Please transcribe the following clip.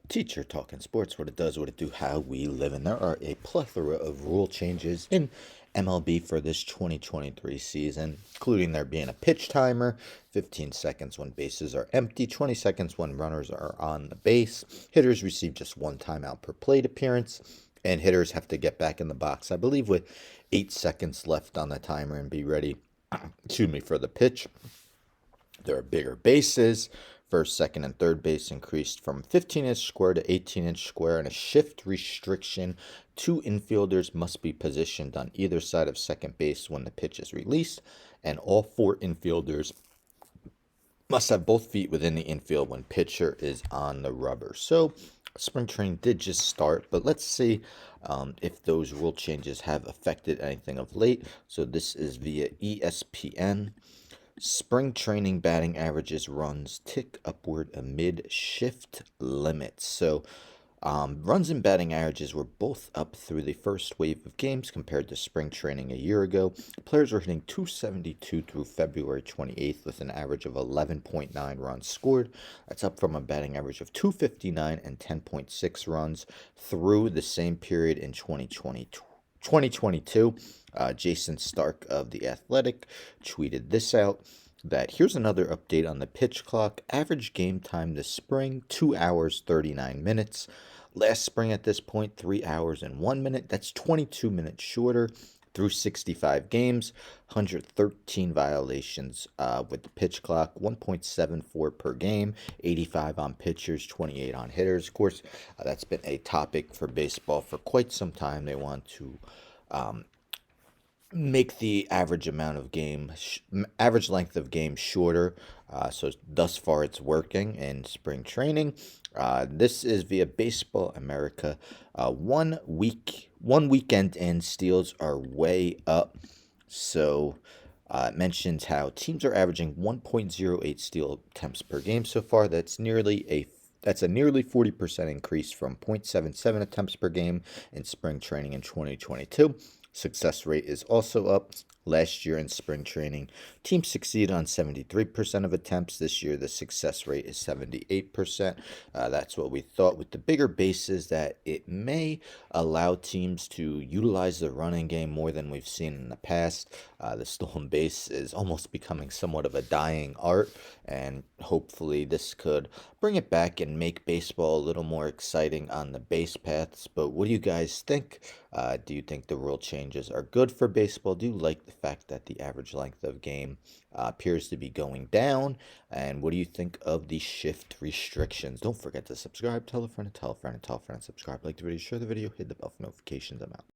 Teacher Talking Sports, what it does, what it do, how we live. And there are a plethora of rule changes in MLB for this 2023 season, including there being a pitch timer, 15 seconds when bases are empty, 20 seconds when runners are on the base. Hitters receive just one timeout per plate appearance, and hitters have to get back in the box, I believe, with 8 seconds left on the timer and be ready, excuse me, for the pitch. There are bigger bases. First, second, and third base increased from 15-inch square to 18-inch square, and a shift restriction. Two infielders must be positioned on either side of second base when the pitch is released, and all four infielders must have both feet within the infield when pitcher is on the rubber. So, spring training did just start, but let's see if those rule changes have affected anything of late. So, this is via ESPN. Spring training batting averages runs tick upward amid shift limits. So, runs and batting averages were both up through the first wave of games compared to spring training a year ago. Players were hitting 272 through February 28th with an average of 11.9 runs scored. That's up from a batting average of 259 and 10.6 runs through the same period in 2022. Jason Stark of The Athletic tweeted this out, that here's another update on the pitch clock. Average game time this spring, 2 hours, 39 minutes. Last spring at this point, 3 hours and 1 minute. That's 22 minutes shorter through 65 games, 113 violations with the pitch clock, 1.74 per game, 85 on pitchers, 28 on hitters. Of course, that's been a topic for baseball for quite some time. They want to make the average average length of game shorter. So thus far, it's working in spring training. This is via Baseball America. 1 weekend in, steals are way up. So it mentions how teams are averaging 1.08 steal attempts per game so far. That's a nearly 40% increase from 0.77 attempts per game in spring training in 2022. Success rate is also up. Last year in spring training, teams succeeded on 73% of attempts. This year, the success rate is 78%. That's what we thought. With the bigger bases, that it may allow teams to utilize the running game more than we've seen in the past. The stolen base is almost becoming somewhat of a dying art, and hopefully this could bring it back and make baseball a little more exciting on the base paths. But what do you guys think? Do you think the rule changes are good for baseball? Do you like the fact that the average length of game appears to be going down? And what do you think of the shift restrictions? Don't forget to subscribe, tell a friend, and tell a friend, and tell a friend, subscribe, like the video, share the video, hit the bell for notifications. I'm out.